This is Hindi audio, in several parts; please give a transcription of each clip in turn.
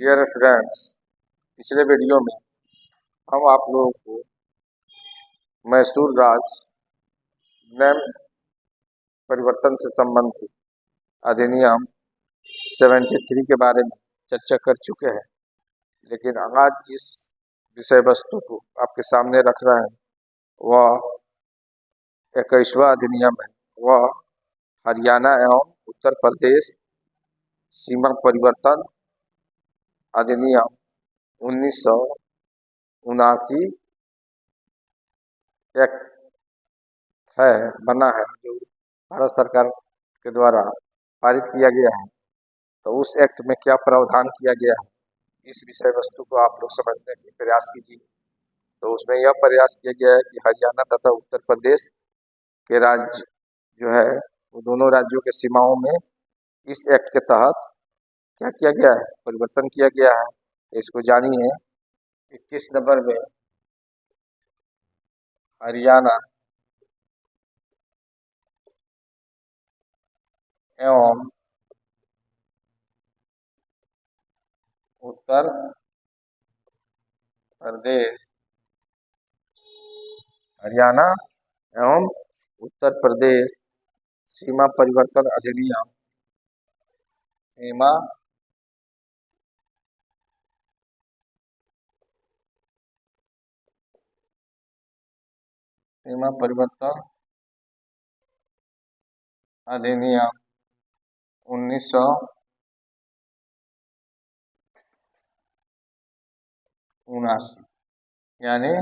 डियर फ्रेंड्स, पिछले वीडियो में हम आप लोगों को मैसूर राज नेम परिवर्तन से संबंधित अधिनियम 73 के बारे में चर्चा कर चुके हैं। लेकिन आज जिस विषय वस्तु को आपके सामने रख रहे हैं वह 21वां अधिनियम है। वह हरियाणा एवं उत्तर प्रदेश सीमा परिवर्तन अधिनियम 1979 एक्ट बना है, जो भारत सरकार के द्वारा पारित किया गया है। तो उस एक्ट में क्या प्रावधान किया गया है, इस विषय वस्तु को आप लोग समझने के प्रयास कीजिए। तो उसमें यह प्रयास किया गया है कि हरियाणा तथा उत्तर प्रदेश के राज्य जो है वो दोनों राज्यों के सीमाओं में इस एक्ट के तहत क्या किया गया है, परिवर्तन किया गया है। इसको जानिए। 21 नंबर में हरियाणा एवं उत्तर प्रदेश हरियाणा एवं उत्तर प्रदेश सीमा परिवर्तन अधिनियम सीमा परिवर्तन अधिनियम 1979 यानी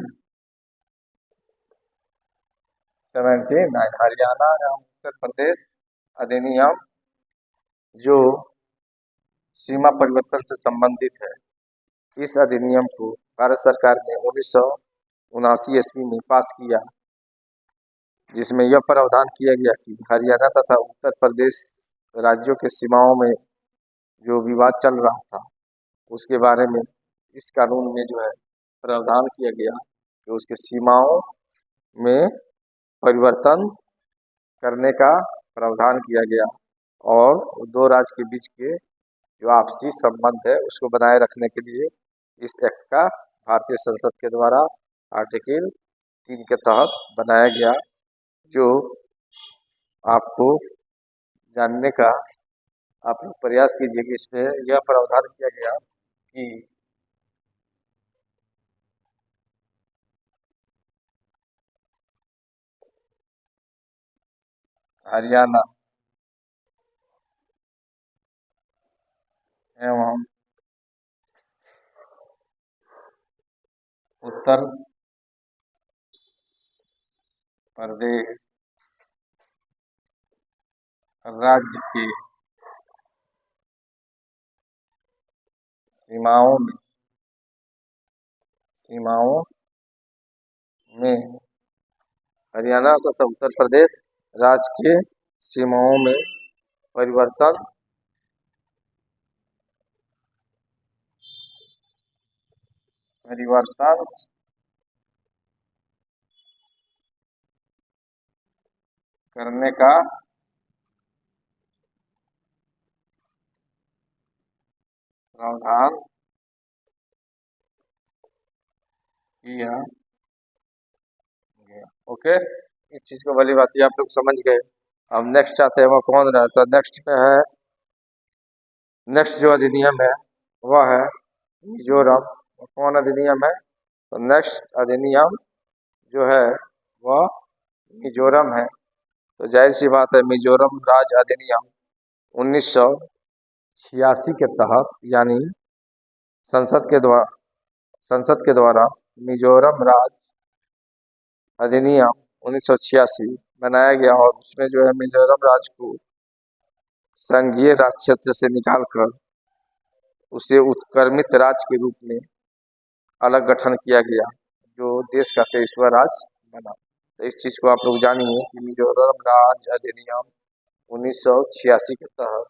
79 हरियाणा एवं उत्तर प्रदेश अधिनियम जो सीमा परिवर्तन से संबंधित है। इस अधिनियम को भारत सरकार ने 1979 ईस्वी में पास किया, जिसमें यह प्रावधान किया गया कि हरियाणा तथा उत्तर प्रदेश राज्यों के सीमाओं में जो विवाद चल रहा था उसके बारे में इस कानून में जो है प्रावधान किया गया कि उसके सीमाओं में परिवर्तन करने का प्रावधान किया गया और दो राज्य के बीच के जो आपसी संबंध है उसको बनाए रखने के लिए इस एक्ट का भारतीय संसद के द्वारा आर्टिकल 3 के तहत बनाया गया, जो आपको जानने का आप लोग प्रयास कीजिए कि इसमें यह प्रावधान किया गया कि हरियाणा एवं उत्तर प्रदेश राज्य के सीमाओं में हरियाणा तथा उत्तर प्रदेश राज्य के सीमाओं में परिवर्तन करने का प्रावधान किया गया। ओके, इस चीज को भली बात आप लोग समझ गए। अब नेक्स्ट आते हैं, वो कौन रहा? तो नेक्स्ट पे है, नेक्स्ट जो अधिनियम है वह है मिजोरम। कौन अधिनियम है? तो नेक्स्ट अधिनियम जो है वह मिजोरम है। तो जाहिर सी बात है, मिजोरम राज्य अधिनियम 1986 के तहत यानी संसद के द्वारा मिजोरम राज्य अधिनियम 1986 बनाया गया और उसमें जो है मिजोरम राज्य को संघीय राज क्षेत्र से निकालकर उसे उत्क्रमित राज्य के रूप में अलग गठन किया गया, जो देश का 23वां राज्य बना। तो इस चीज को आप लोग जानिए कि मिजोरम राज्य अधिनियम 1986 के तहत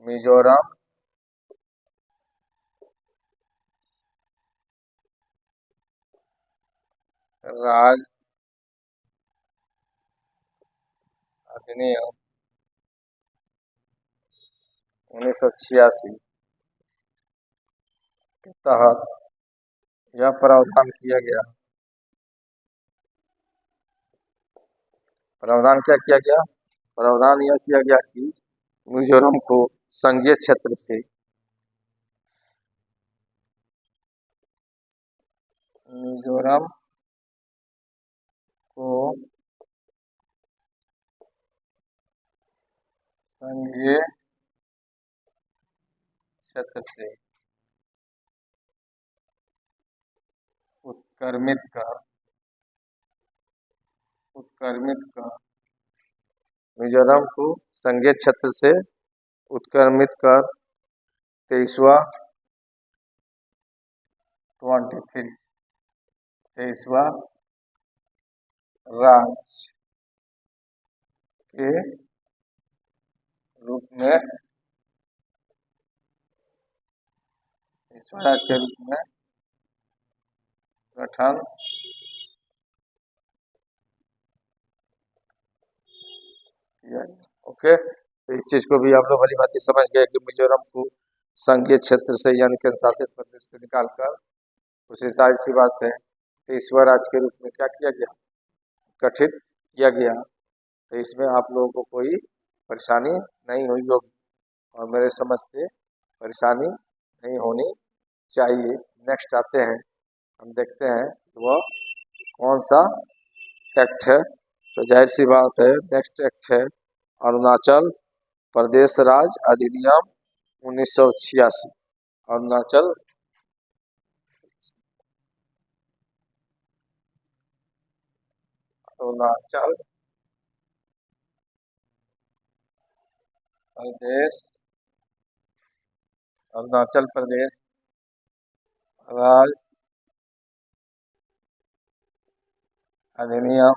मिजोरम राज्य अधिनियम 1986 के तहत यह प्रावधान किया गया। प्रावधान क्या किया गया? प्रावधान यह किया गया कि मिजोरम को संघीय क्षेत्र से मिजोरम को संघीय क्षेत्र से उत्क्रमित कर मिजोरम को संघीय क्षेत्र से उत्क्रमित कर 23वां राज्य के रूप में गठन किया। ओके, तो इस चीज को भी आप लोग भली बात समझ गए कि मिजोरम को संघीय क्षेत्र से यानी केंद्र शासित प्रदेश से निकालकर उसे सारी सी बात है 23वां राज्य के रूप में क्या किया गया? गठित किया गया। तो इसमें आप लोगों को कोई परेशानी नहीं हुई होगी और मेरे समझ से परेशानी नहीं होनी चाहिए। नेक्स्ट आते हैं, हम देखते हैं वह कौन सा एक्ट है। तो जाहिर सी बात है नेक्स्ट एक्ट है अरुणाचल प्रदेश राज्य अधिनियम 1986। अरुणाचल अरुणाचल प्रदेश राज्य अधिनियम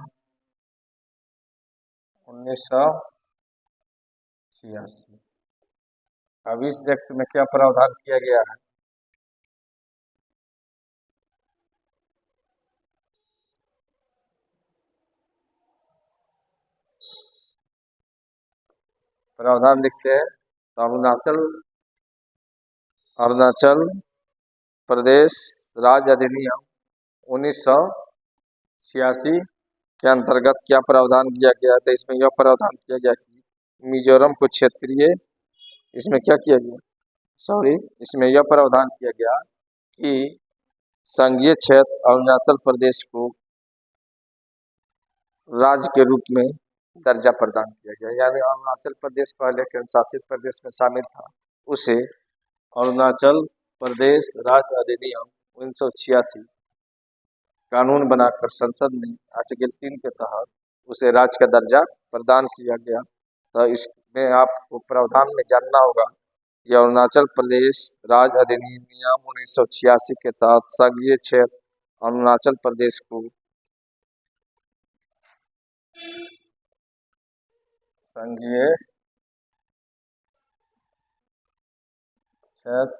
1986। अब इस एक्ट में क्या प्रावधान किया गया है? प्रावधान लिखते हैं तो अरुणाचल प्रदेश राज्य अधिनियम 1986 के अंतर्गत क्या प्रावधान किया गया? तो इसमें यह प्रावधान किया गया कि मिजोरम को क्षेत्रीय इसमें क्या किया गया? इसमें यह प्रावधान किया गया कि संघीय क्षेत्र अरुणाचल प्रदेश को राज्य के रूप में दर्जा प्रदान किया गया। यानी अरुणाचल प्रदेश पहले केंद्र शासित प्रदेश में शामिल था, उसे अरुणाचल प्रदेश राज्य अधिनियम 1986 कानून बनाकर संसद में आर्टिकल 3 के तहत उसे राज्य का दर्जा प्रदान किया गया। तो इसमें आपको प्रावधान में जानना होगा कि अरुणाचल प्रदेश राज्य अधिनियम 1986 के तहत संघीय क्षेत्र अरुणाचल प्रदेश को संघीय क्षेत्र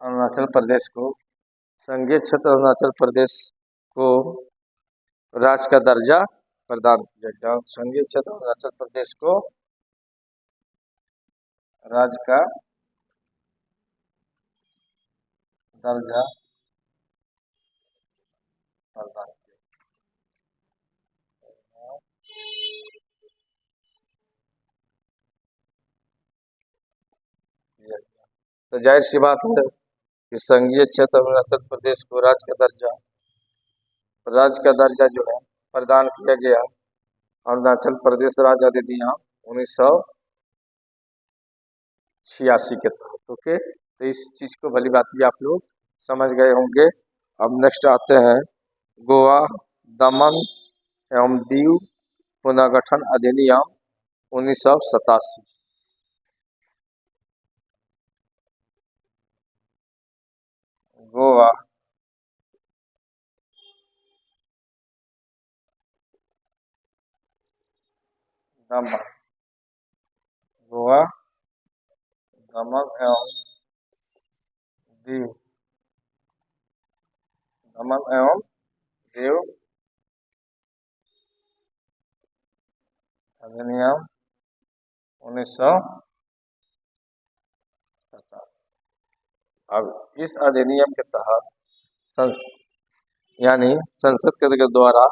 अरुणाचल प्रदेश को संघीय क्षेत्र अरुणाचल प्रदेश को राज्य का दर्जा प्रदान किया गया। संघीय क्षेत्र अरुणाचल प्रदेश को राज्य का दर्जा प्रदान किया। तो जाहिर सी बात है कि संघीय क्षेत्र अरुणाचल प्रदेश को राज्य का दर्जा जो है प्रदान किया गया अरुणाचल प्रदेश राज्य अधिनियम 1986 के तहत। ओके, तो इस चीज को भली बात आप लोग समझ गए होंगे। अब नेक्स्ट आते हैं गोवा दमन एवं दीव पुनर्गठन अधिनियम 1987। गोवा दमन दमन एवं दीव, दमन एवं दीव अधिनियम 1970। अब इस अधिनियम के तहत यानी संसद के द्वारा,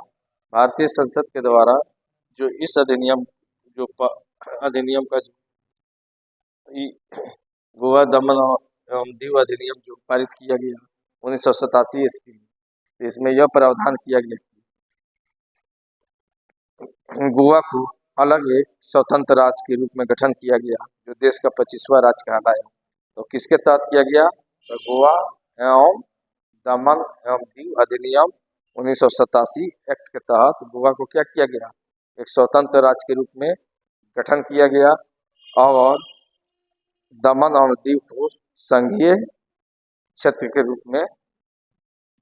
भारतीय संसद के द्वारा जो इस अधिनियम अधिनियम का गोवा दमन एवं दीव अधिनियम जो पारित किया गया 1987 ईस्वी में, इसमें यह प्रावधान किया गया कि गोवा को अलग एक स्वतंत्र राज्य के रूप में गठन किया गया, जो देश का 25वां राज्य कहलाया। तो किसके तहत किया गया? तो गोवा एवं दमन एवं दीव अधिनियम 1987 एक्ट के तहत गोवा को क्या किया गया? एक स्वतंत्र राज्य के रूप में गठन किया गया और दमन और दीव को संघीय क्षेत्र के रूप में,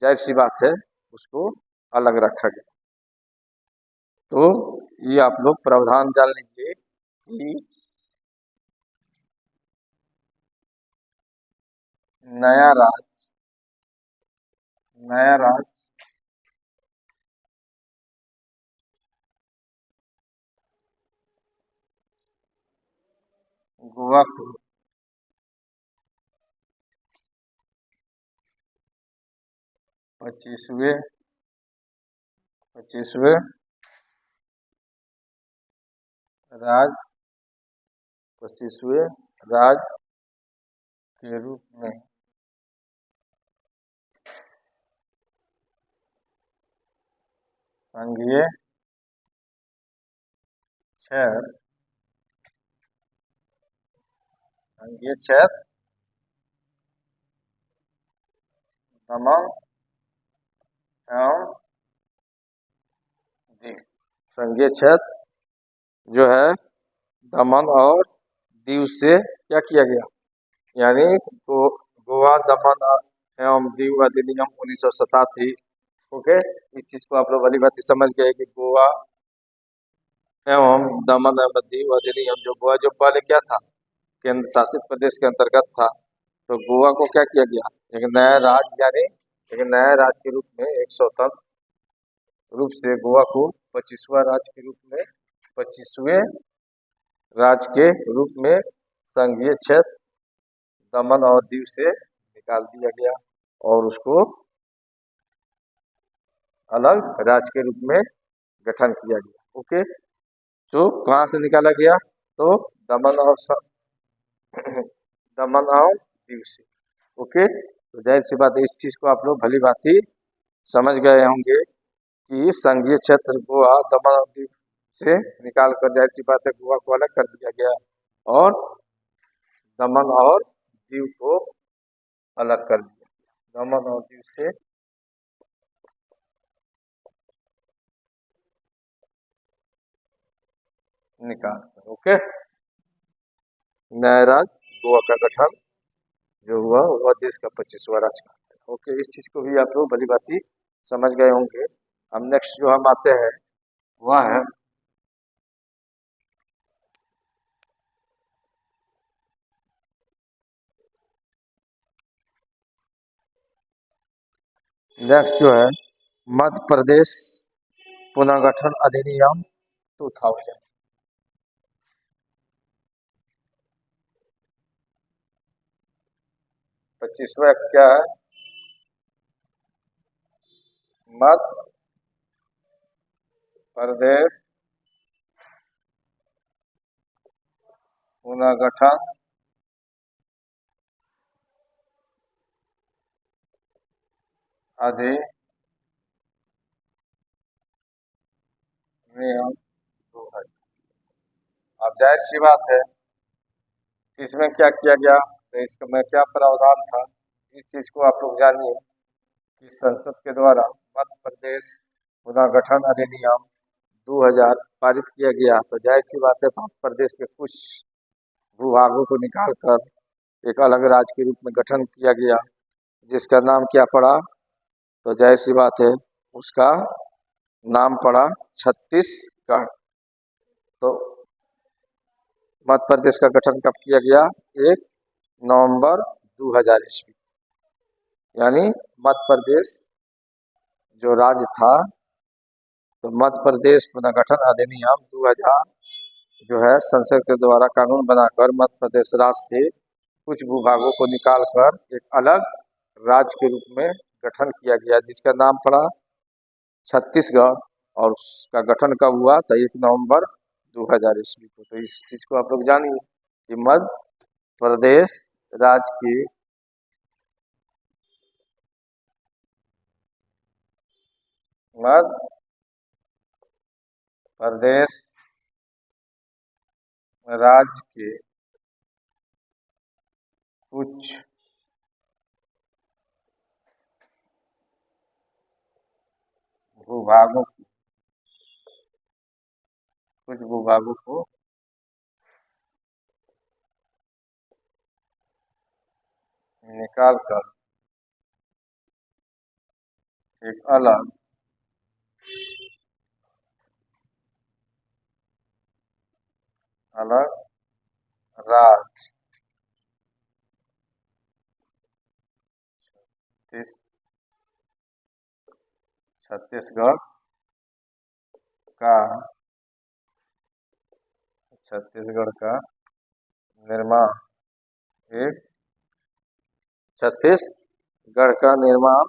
जाहिर सी बात है, उसको अलग रखा गया। तो ये आप लोग प्रावधान जान लीजिए कि नया राज्य गोवा को 25वें राज्य के रूप में संघीय क्षेत्र दमन एवं दीव, संघीय क्षेत्र जो है दमन और दीव से क्या किया गया? यानी गोवा दमन एवं दीव अधिनियम 1987। ओके, इस चीज को आप लोग वाली बात समझ गए कि गोवा एवं दमन एवं दीव अधिनियम जो गोवा जो पहले क्या था? केंद्र शासित प्रदेश के अंतर्गत था। तो गोवा को क्या किया गया? एक नया राज्य, यानी एक नया राज्य के रूप में, एक स्वतंत्र रूप से गोवा को 25वें राज्य के रूप में संघीय क्षेत्र दमन और दीव से निकाल दिया गया और उसको अलग राज्य के रूप में गठन किया गया। ओके, तो कहाँ से निकाला गया? तो दमन और दीव से। ओके, तो जाहिर सी बात है, इस चीज को आप लोग भली भांति समझ गए होंगे कि संघीय क्षेत्र गोवा दमन और दीव से निकाल कर, जाहिर सी बात है, गोवा को अलग कर दिया गया और दमन और दीव को अलग कर दिया। दमन और दीव से निकाल कर, ओके, नया राज्य गोवा का गठन जो हुआ वह देश का 25वां राज्य का। ओके, इस चीज को भी आप लोग भली भांति समझ गए होंगे। अब नेक्स्ट जो हम आते हैं वह है मध्य प्रदेश पुनर्गठन अधिनियम 2000। 25वां क्या है? मध्य प्रदेश पुनर्गठन अधिनियम 2000। अब जाहिर सी बात है, इसमें क्या किया गया? तो इसमें क्या प्रावधान था? इस चीज को आप लोग जानिए कि संसद के द्वारा मध्य प्रदेश पुनर्गठन अधिनियम 2000 पारित किया गया। तो जाहिर सी बात है, मध्य प्रदेश के कुछ भूभागों को निकालकर एक अलग राज्य के रूप में गठन किया गया, जिसका नाम क्या पड़ा? तो जाहिर सी बात है, उसका नाम पड़ा छत्तीसगढ़। तो मध्य प्रदेश का गठन कब किया गया? एक नवंबर 2000 ईस्वी, यानी मध्य प्रदेश जो राज्य था, तो मध्य प्रदेश पुनर्गठन अधिनियम 2000 जो है संसद के द्वारा कानून बनाकर मध्य प्रदेश राज्य से कुछ भूभागों को निकालकर एक अलग राज्य के रूप में गठन किया गया, जिसका नाम पड़ा छत्तीसगढ़। और उसका गठन कब हुआ? तो 1 नवंबर 2000 ईस्वी को। तो इस चीज को आप लोग जानिए कि मध्य प्रदेश राज्य की मध्य प्रदेश राज्य के कुछ भूभागों को निकालकर एक अलग राज्य छत्तीसगढ़ का निर्माण एक छत्तीसगढ़ का निर्माण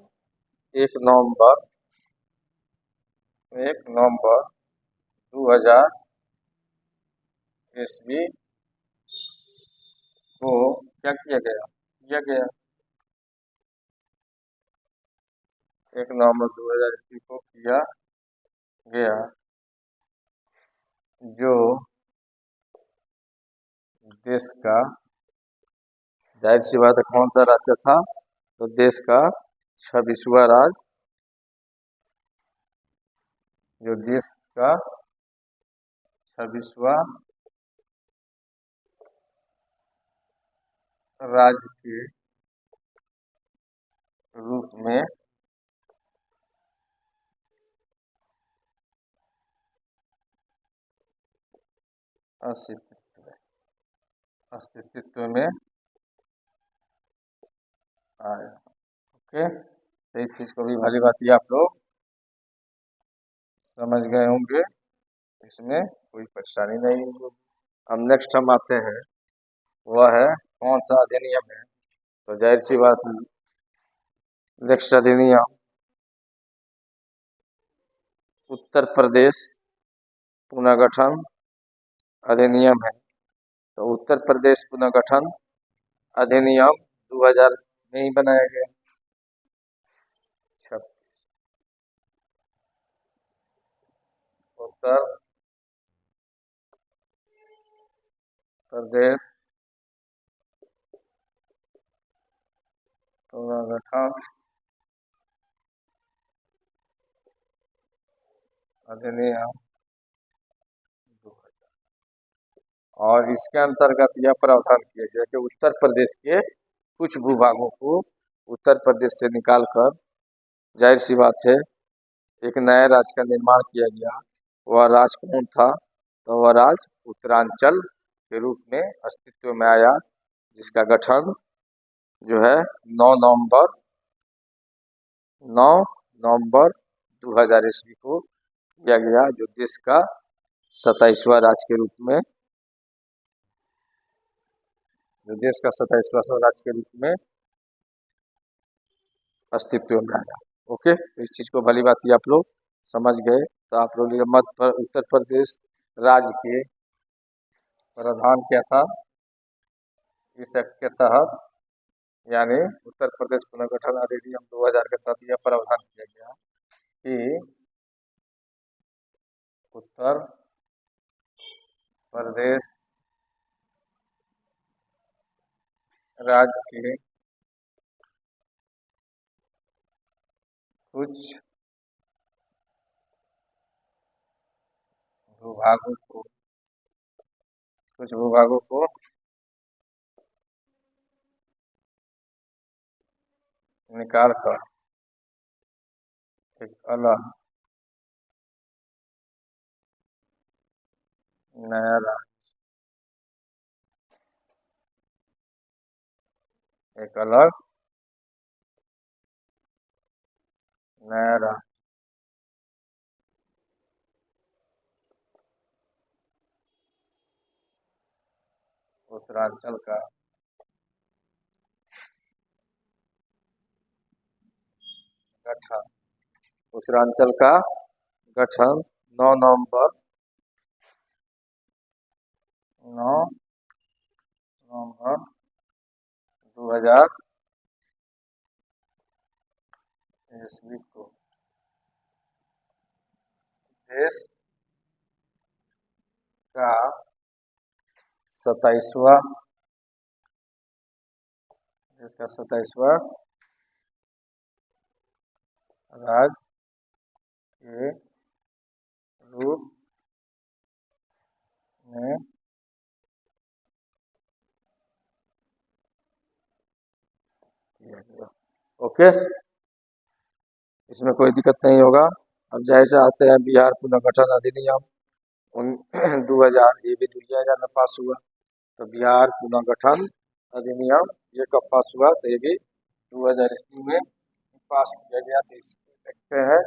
1 नवंबर 2000 ईस्वी को क्या किया गया 1 नवंबर 2000 ईस्वी को किया गया, जो देश का, जाहिर सी बात है कौन सा राज्य था? तो देश का 26वां राज्य, जो देश का 26वां राज्य के रूप में अस्तित्व में आया। ओके, तो इस चीज को भी भली बात आप लोग समझ गए होंगे, इसमें कोई परेशानी नहीं होगी। अब नेक्स्ट हम आते हैं, वह है कौन सा अधिनियम है? तो जाहिर सी बात है नेक्स्ट अधिनियम उत्तर प्रदेश पुनर्गठन अधिनियम है। तो उत्तर प्रदेश पुनर्गठन अधिनियम 2000 में ही बनाया गया। उत्तर प्रदेश पुनर्गठन अधिनियम 2000, और इसके अंतर्गत यह प्रावधान किया गया कि उत्तर प्रदेश के कुछ भूभागों को उत्तर प्रदेश से निकालकर, जाहिर सी बात है एक नए राज्य का निर्माण किया गया। वह राज्य कौन था? तो वह राज्य उत्तरांचल के रूप में अस्तित्व में आया, जिसका गठन जो है 9 नवंबर 2000 ईस्वी को किया गया, जो देश का 27वां राज्य के रूप में अस्तित्व में आया। ओके, तो इस चीज को भली बात आप लोग समझ गए। तो आप लोग उत्तर प्रदेश राज्य के प्रावधान क्या था इस एक्ट के तहत, यानी उत्तर प्रदेश पुनर्गठन अधिनियम 2000 के तहत यह प्रावधान किया गया कि उत्तर प्रदेश राज्य के कुछ भूभागों को निकाल कर एक अलग नया एक अलग नया राज्य उत्तरांचल का गठन। उत्तरांचल का गठन 9 नवंबर 9 नवंबर 2000 ईस्वी को देश का 27वां राज्य के रूप में किया गया। ओके, इसमें कोई दिक्कत नहीं होगा। अब जैसे आते हैं बिहार पुनर्गठन अधिनियम 2000, ये भी 2000 में पास हुआ। तो बिहार पुनर्गठन अधिनियम ये कब पास हुआ? तो ये भी 2000 ईस्वी में पास किया गया। तो इसको देखते हैं।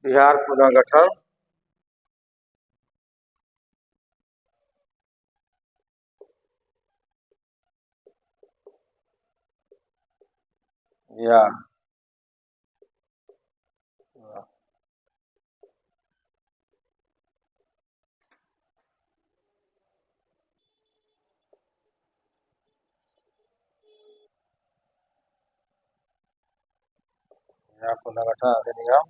बिहार पुनर्गठन या बिहार पुनर्गठन अधिनियम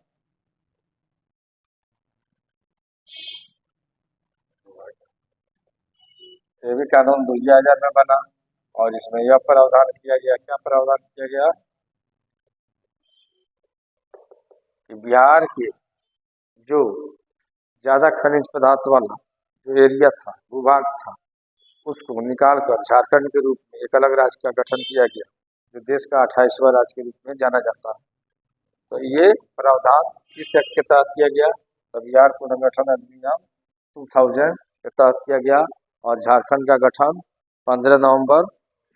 ये भी कानून 2000 में बना और इसमें यह प्रावधान किया गया। क्या प्रावधान किया गया? कि बिहार के जो ज्यादा खनिज पदार्थ वाला जो एरिया था, भूभाग था, उसको निकाल कर झारखंड के रूप में एक अलग राज्य का गठन किया गया, जो देश का 28वां राज्य के रूप में जाना जाता है। तो ये प्रावधान किस एक्ट के तहत किया गया? तो बिहार पुनर्गठन अधिनियम 2000 के तहत किया गया और झारखंड का गठन 15 नवंबर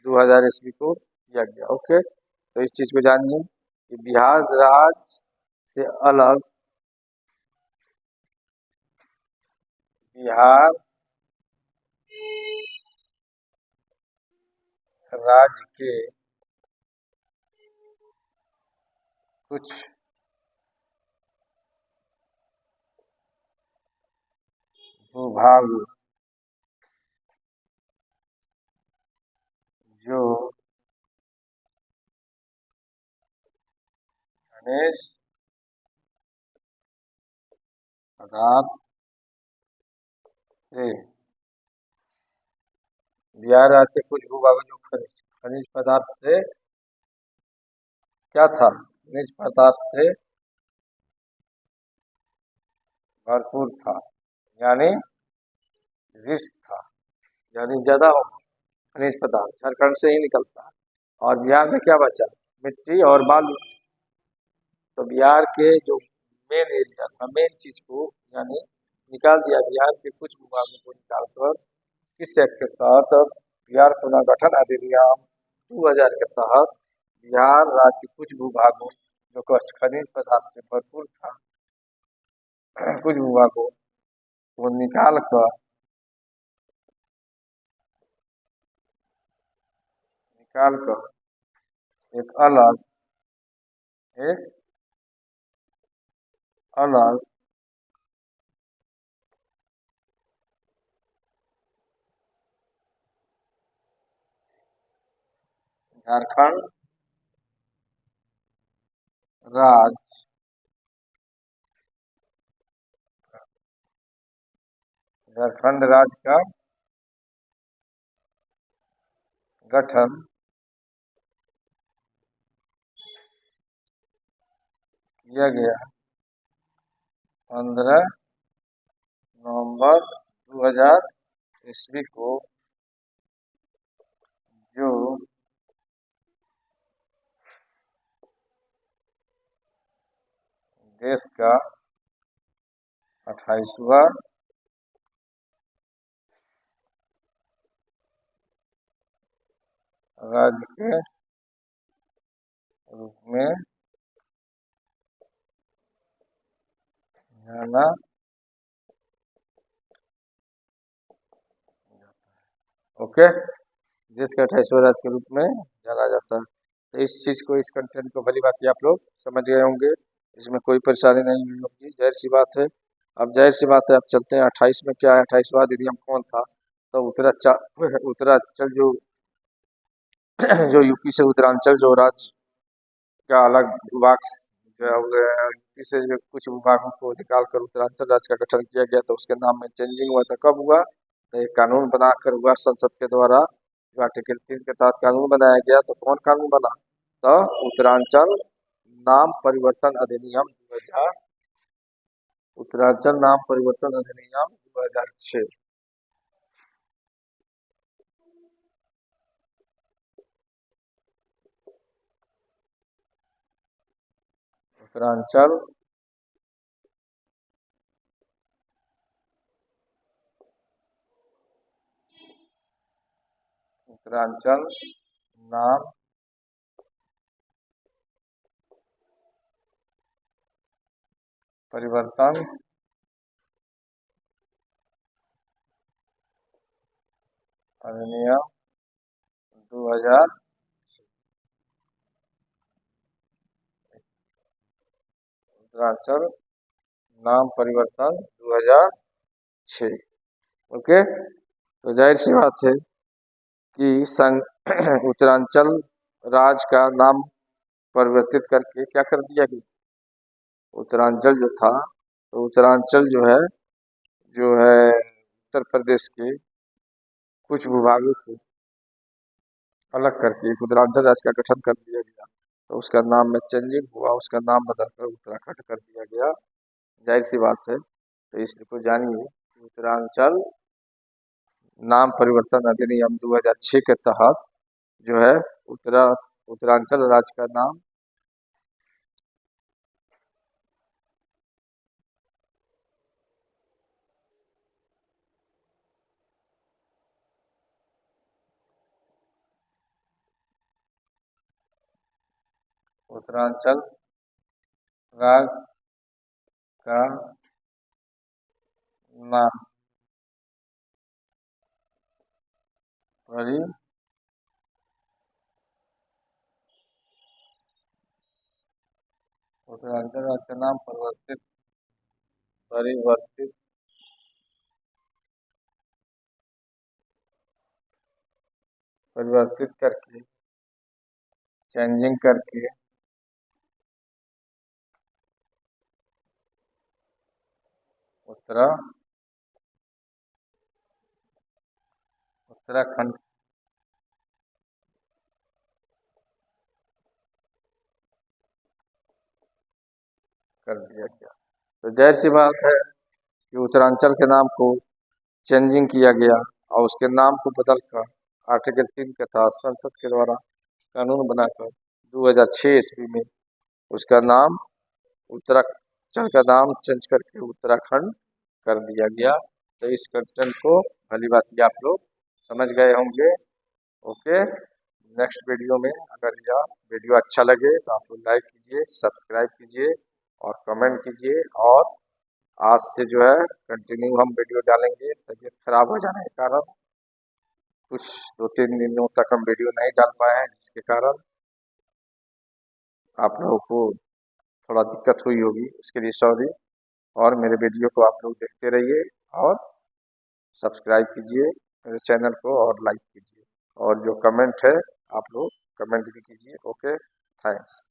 2000 ईस्वी को किया गया। ओके, तो इस चीज को जानिए कि बिहार राज्य से अलग बिहार राज्य के कुछ भूभाग जो खनिज पदार्थ से बिहार राज्य के कुछ भूभाग जो खनिज पदार्थ से क्या था? खनिज पदार्थ से भरपूर था, यानी रिच था, यानी ज्यादा खनिज पदार्थ झारखंड से ही निकलता है। और बिहार में क्या बचा? मिट्टी और बालू। तो बिहार के जो मेन एरिया था, मेन चीज को यानी निकाल दिया। बिहार के कुछ भूभागों को निकालकर किस एक्ट के तहत? बिहार पुनर्गठन अधिनियम 2000 के तहत बिहार राज्य के कुछ भूभागों जो खनिज पदार्थ से भरपूर था, कुछ भूभागों को निकाल कर एक अलग झारखंड राज्य झारखंड राज्य का गठन किया गया 15 नवंबर 2000 ईस्वी को, जो देश का 28वां राज्य के रूप में जाना ओके, देश के 28वें राज्य के रूप में जाना जाता है। तो इस चीज़ को, इस कंटेंट को भली बात आप लोग समझ गए होंगे, इसमें कोई परेशानी नहीं हुई होगी, जाहिर सी बात है। अब जाहिर सी बात है, अब चलते हैं 28 में क्या है, 28वां अधिनियम कौन था। तो उत्तरांचल जो जो यूपी से उत्तरांचल जो राज्य का अलग विभाग जो है, यूपी से जो कुछ विभागों को निकाल कर उत्तरांचल राज्य का गठन किया गया, तो उसके नाम में चेंजिंग हुआ था। कब हुआ, तो एक कानून बनाकर हुआ संसद के द्वारा, जो आर्टिकल 3 के तहत कानून बनाया गया। तो कौन कानून बना, तो उत्तरांचल नाम परिवर्तन अधिनियम 2000, उत्तरांचल नाम परिवर्तन अधिनियम 2006। उत्तरांचल उत्तरांचल नाम परिवर्तन अधिनियम 2000, उत्तरांचल नाम परिवर्तन 2006। ओके, तो जाहिर सी बात है कि उत्तरांचल राज्य का नाम परिवर्तित करके क्या कर दिया गया, उत्तरांचल जो था, तो उत्तरांचल जो है उत्तर प्रदेश के कुछ विभागों को अलग करके एक उत्तरांचल राज्य का गठन कर दिया गया। तो उसका नाम में चेंजिंग हुआ, उसका नाम बदलकर उत्तराखंड कर दिया गया, जाहिर सी बात है। तो इसको जानिए, उत्तरांचल नाम परिवर्तन अधिनियम 2006 के तहत जो है उत्तरांचल राज्य का नाम उत्तरांचल राज्य का नाम उत्तरांचल राज्य का नाम परिवर्तित करके, चेंजिंग करके उत्तराखंड कर दिया गया। तो जाहिर सी बात है कि उत्तरांचल के नाम को चेंजिंग किया गया और उसके नाम को बदलकर आर्टिकल 3 के तहत संसद के द्वारा कानून बनाकर 2006 ईस्वी में उसका नाम उत्तरांचल का नाम चेंज करके उत्तराखंड कर दिया गया। तो इस कंटेंट को भली बात आप लोग समझ गए होंगे। ओके, नेक्स्ट वीडियो में अगर यह वीडियो अच्छा लगे तो आप लोग लाइक कीजिए, सब्सक्राइब कीजिए और कमेंट कीजिए। और आज से जो है कंटिन्यू हम वीडियो डालेंगे। तबीयत खराब हो जाने के कारण कुछ 2-3 दिनों तक हम वीडियो नहीं डाल पाए हैं, जिसके कारण आप लोगों को थोड़ा दिक्कत हुई होगी, उसके लिए सॉरी। और मेरे वीडियो को आप लोग देखते रहिए और सब्सक्राइब कीजिए मेरे चैनल को और लाइक कीजिए। और जो कमेंट है आप लोग कमेंट भी कीजिए। Okay, thanks.